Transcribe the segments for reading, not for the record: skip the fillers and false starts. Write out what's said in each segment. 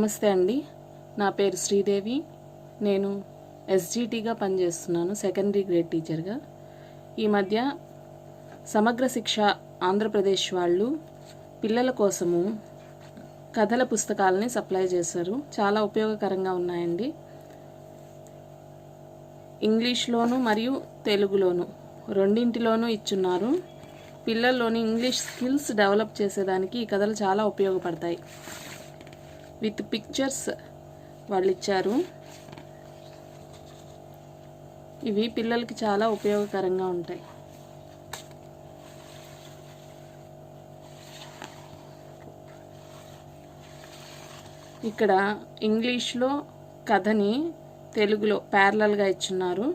నమస్తే అండి. నా పేరు శ్రీదేవి. నేను ఎస్జిటిగా పనిచేస్తున్నాను, సెకండరీ గ్రేడ్ టీచర్గా. ఈ మధ్య సమగ్ర శిక్ష ఆంధ్రప్రదేశ్ వాళ్ళు పిల్లల కోసము కథల పుస్తకాలని సప్లై చేశారు. చాలా ఉపయోగకరంగా ఉన్నాయండి. ఇంగ్లీష్లోను మరియు తెలుగులోను రెండింటిలోనూ ఇచ్చున్నారు. పిల్లల్లోని ఇంగ్లీష్ స్కిల్స్ డెవలప్ చేసేదానికి ఈ కథలు చాలా ఉపయోగపడతాయి. విత్ పిక్చర్స్ వాళ్ళు ఇచ్చారు. ఇవి పిల్లలకి చాలా ఉపయోగకరంగా ఉంటాయి. ఇక్కడ ఇంగ్లీష్లో కథని తెలుగులో ప్యారలల్గా ఇచ్చున్నారు.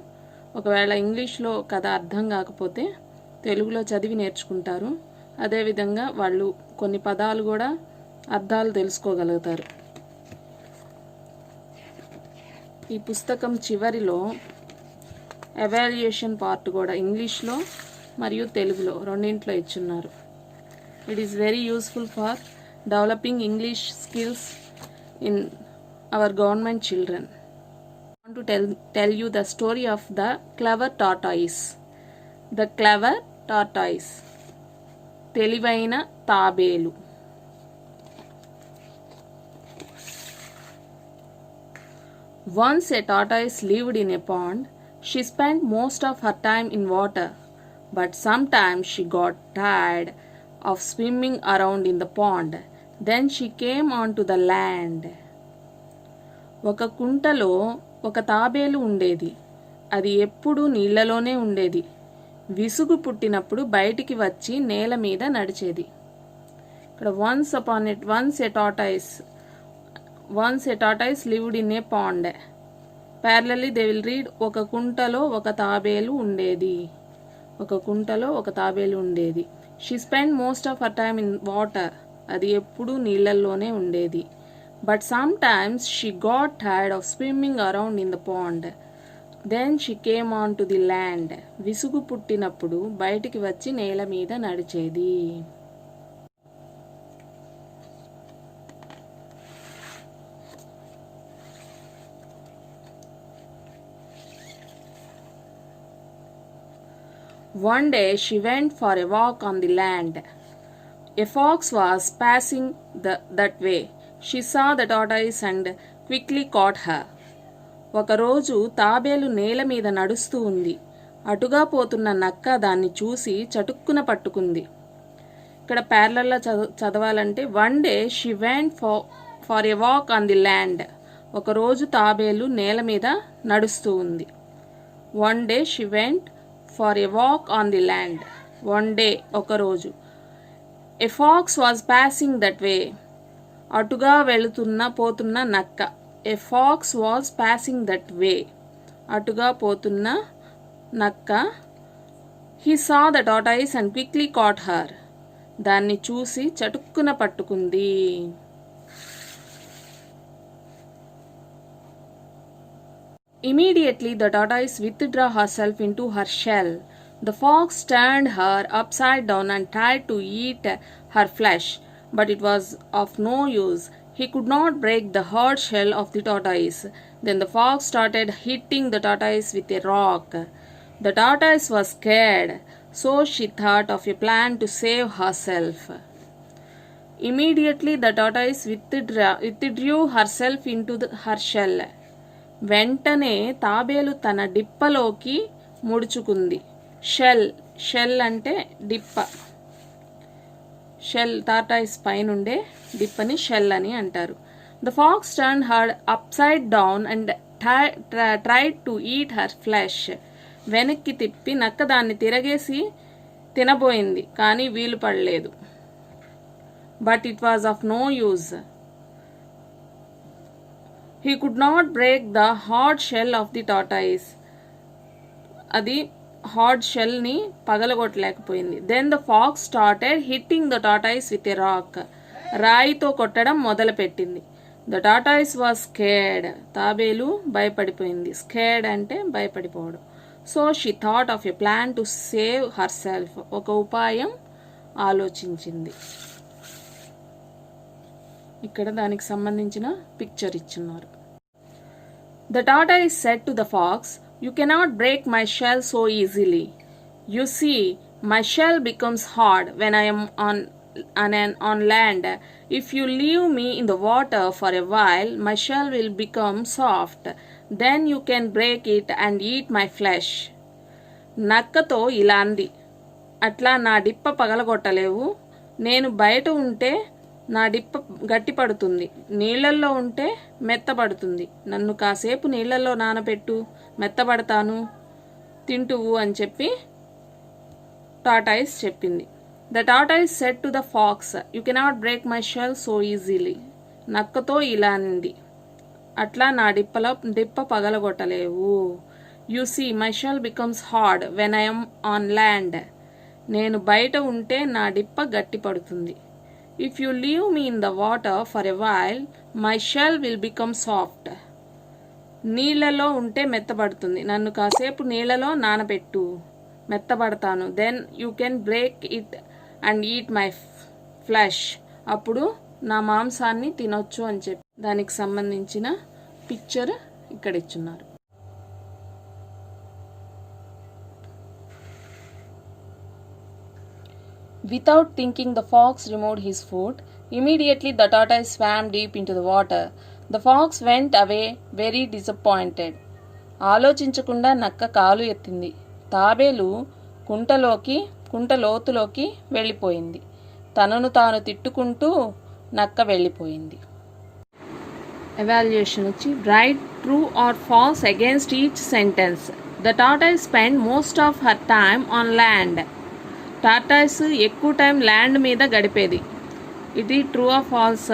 ఒకవేళ ఇంగ్లీష్లో కథ అర్థం కాకపోతే తెలుగులో చదివి నేర్చుకుంటారు. అదేవిధంగా వాళ్ళు కొన్ని పదాలు కూడా అర్థాలు తెలుసుకోగలుగుతారు. ఈ పుస్తకం చివరిలో ఎవాల్యుయేషన్ పార్ట్ కూడా ఇంగ్లీష్లో మరియు తెలుగులో రెండింటిలో ఇచ్చున్నారు. It is very useful for developing English skills in our government children. I want to tell you the story of the clever tortoise. The clever tortoise. తెలివైన తాబేలు. Once a tortoise lived in a pond. She spent most of her time in water, but sometimes she got tired of swimming around in the pond. Then she came onto the land. ఒక కుంటలో ఒక తాబేలు ఉండేది. అది ఎప్పుడూ నీళ్లలోనే ఉండేది. విసుగు పుట్టినప్పుడు బయటికి వచ్చి నేల మీద నడిచేది. ఇక్కడ once a tortoise lived in a pond. Parallelly they will read ఒక కుంటలో ఒక తాబేలు ఉండేది. ఒక కుంటలో ఒక తాబేలు ఉండేది. She spent most of her time in water. అది ఎప్పుడూ నీళ్లలోనే ఉండేది. But sometimes she got tired of swimming around in the pond. Then she came on to the land. విసుగు పుట్టినప్పుడు బయటికి వచ్చి నేల మీద నడిచేది. One day she went for a walk on the land. A fox was passing that way. She saw the tortoise and quickly caught her. ఒకరోజు తాబేలు నేల మీద నడుస్తూ ఉంది. అటుగా పోతున్న నక్క దాన్ని చూసి చటుక్కున పట్టుకుంది. ఇక్కడ ప్యారలల్గా చదవాలంటే one day she went for a walk on the land. ఒకరోజు తాబేలు నేల మీద నడుస్తూ ఉంది. One day she went for a walk on the land. One day ఒకరోజు. A fox was passing that way. అటుగా పోతున్న నక్క. A fox was passing that way. అటుగా పోతున్న నక్క. He saw the tortoise and quickly caught her. దాన్ని చూసి చటుక్కున పట్టుకుంది. Immediately the tortoise withdrew herself into her shell. The fox turned her upside down and tried to eat her flesh, but it was of no use. He could not break the hard shell of the tortoise. Then the fox started hitting the tortoise with a rock. The tortoise was scared, so she thought of a plan to save herself. Immediately the tortoise withdrew herself into her shell. వెంటనే తాబేలు తన డిప్పలోకి ముడుచుకుంది. Shell అంటే డిప్ప. Shell tortoise పైనుండే డిప్పని shell అని అంటారు. The fox turn her upside down and tried to eat her flesh. వెనక్కి తిప్పి నక్క దాన్ని తిరగేసి తినబోయింది, కానీ వీలు పడలేదు. But it was of no use. He could not break the hard shell of the tortoise. అది hard షెల్ని పగలగొట్టలేకపోయింది. Then the fox started hitting the tortoise with a rock. రాయితో కొట్టడం మొదలుపెట్టింది. The tortoise was scared. తాబేలు భయపడిపోయింది. Scared అంటే భయపడిపోవడం. So she thought of a plan to save herself. ఒక ఉపాయం ఆలోచించింది. ఇక్కడ దానికి సంబంధించిన పిక్చర్ ఇచ్చున్నారు. The tortoise said to the fox, "You cannot break my shell so easily. You see, my shell becomes hard when I am on land. If you leave me in the water for a while, my shell will become soft. Then you can break it and eat my flesh." నక్కతో ఇలా అంది, "అట్లా నా డిప్ప పగలగొట్టలేవు. నేను బయట ఉంటే నా డిప్ప గట్టిపడుతుంది, నీళ్ళల్లో ఉంటే మెత్తబడుతుంది. నన్ను కాసేపు నీళ్ళల్లో నానబెట్టు, మెత్తబడతాను, తింటువు అని చెప్పి టార్టాయిస్ చెప్పింది. The tortoise said to the fox, "you cannot break my shell so easily." నక్కతో ఇలా అంది, "అట్లా నా డిప్ప పగలగొట్టలేవు. You see, my shell becomes hard when I'm on land. నేను బయట ఉంటే నా డిప్ప గట్టిపడుతుంది. If you leave me in the water for a while, my shell will become soft. నీళ్ళలో ఉంటే మెత్తబడుతుంది, నన్ను కాసేపు నీళ్ళలో నానబెట్టు, మెత్తబడతాను. Then you can break it and eat my flesh. అప్పుడు నా మాంసాన్ని తినొచ్చు అని చెప్పి దానికి సంబంధించిన పిక్చర్ ఇక్కడ ఇచ్చున్నారు. Without thinking, the fox removed his foot. Immediately the tortoise swam deep into the water. The fox went away very disappointed. ఆలోచించకుండా నక్క కాలు ఎత్తింది. తాబేలు కుంట లోతులోకి వెళ్ళిపోయింది. తనను తాను తిట్టుకుంటూ నక్క వెళ్ళిపోయింది. ఎవాల్యుయేషన్ వచ్చి, write true or false against each sentence. The tortoise spend most of her time on land. Tortoise ఎక్కువ టైం ల్యాండ్ మీద గడిపేది. ఇది true or false?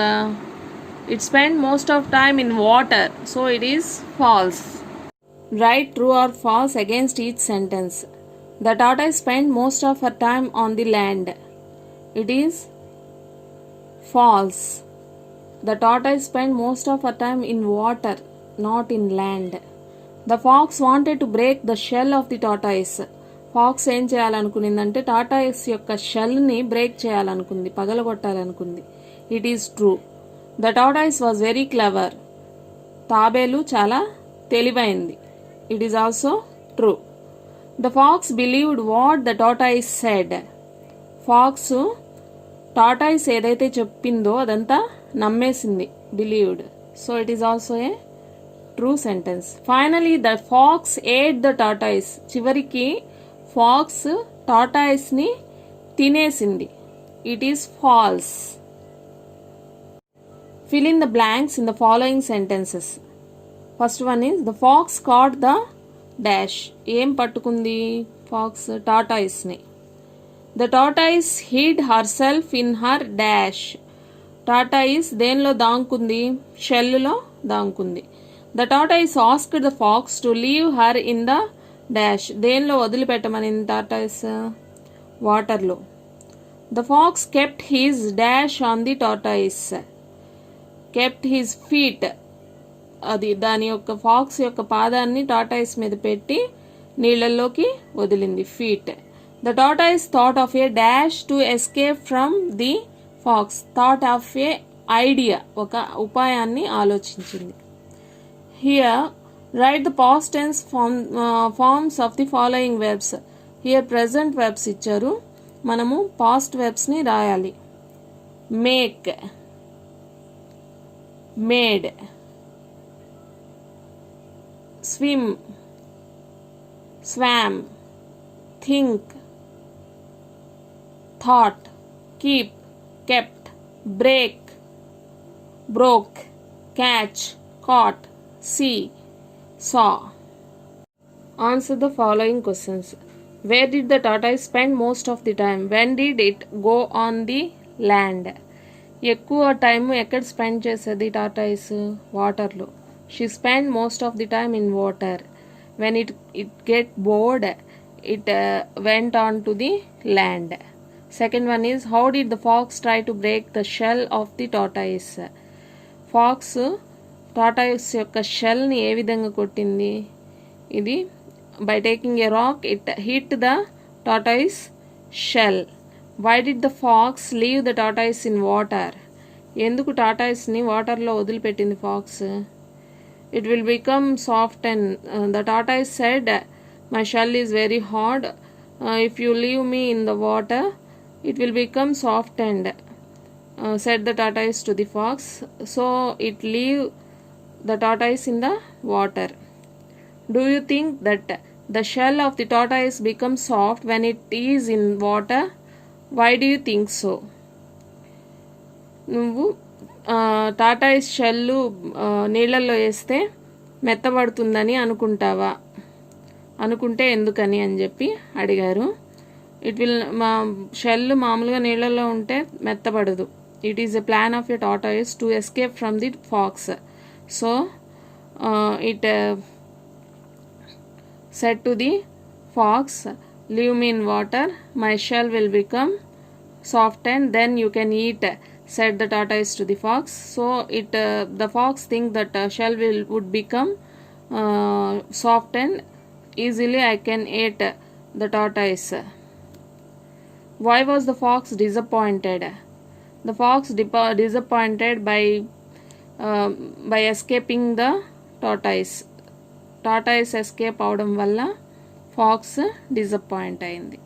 It spend most of time in water, so it is false. Write true or false against each sentence. The tortoise spend most of her time on the land. It is false. The tortoise spend most of her time in water, not in land. The fox wanted to break the shell of the tortoise. Fox ఏం చేయాలనుకునిందంటే tortoise యొక్క షెల్ని break చేయాలనుకుంది, పగలగొట్టాలనుకుంది. It is true. The tortoise was very clever. తాబేలు చాలా తెలివైంది. It is also true. The fox believed what the tortoise said. Fox tortoise ఏదైతే చెప్పిందో అదంతా నమ్మేసింది, believed. So it is also a true sentence. Finally the fox ate the tortoise. చివరికి fox టార్టాయిస్ని తినేసింది. It is falls. Fill in the blanks in the following sentences. First one is, the fox caught the dash. ఏం పట్టుకుంది fox? టార్టాయిస్ని. The tortoise hid herself in her dash. Tortoise దేనిలో దాంకుంది? షెల్లులో దాంకుంది. The tortoise asked the fox to leave her in the dash. దేనిలో వదిలిపెట్టమనింది tortoise? వాటర్లో. The fox kept his dash on the tortoise. kept his feet. అది దాని యొక్క pox యొక్క పాదాన్ని tortoise మీద పెట్టి నీళ్ళల్లోకి వదిలింది. Feet. The tortoise thought of a dash to escape from the fox. Thought of a idea, ఒక ఉపాయాన్ని ఆలోచించింది. Here write the past tense forms of the following verbs. Here present verbs ఇచ్చారు, మనము పాస్ట్ వెర్బ్స్ని రాయాలి. Make, made, swim, swam, think, thought, keep, kept, break, broke, catch, caught, see, saw. Answer the following questions. Where did the tortoise spend most of the time? When did it go on the land? ఎక్కువ time ఎక్కడ spend చేసేది tortoise? వాటర్లో. She spent most of the time in water. When it get bored, it went on to the land. Second one is, how did the fox try to break the shell of the tortoise? Fox tortoise యొక్క shell ని ఏ విధంగా కొట్టింది? ఇది by taking a rock, it hit the tortoise shell. Why did the fox leave the tortoise in water? ఎందుకు టాటాయిస్ని వాటర్లో వదిలిపెట్టింది pox? It will become soft and the tortoise said, my shell is very hard. If you leave me in the water, it will become soft and said the tortoise to the fox. So it leave the tortoise in the water. Do you think that the shell of the tortoise becomes soft when it is in water? Why do you think so? నువ్వు tortoise shell నీళ్ళల్లో వేస్తే మెత్తబడుతుందని అనుకుంటావా? అనుకుంటే ఎందుకని అని చెప్పి అడిగారు. Shell మామూలుగా నీళ్ళల్లో ఉంటే మెత్తబడదు. It is a plan of a tortoise to escape from the fox. So it said to the fox, leave me in water, my shell will become soft and then you can eat, said the tortoise to the fox. So the fox think that shell would become soft and easily I can eat the tortoise. Why was the fox disappointed? The fox disappointed by escaping the tortoise. Tortoise escape avadam valla fox disappoint ayindi.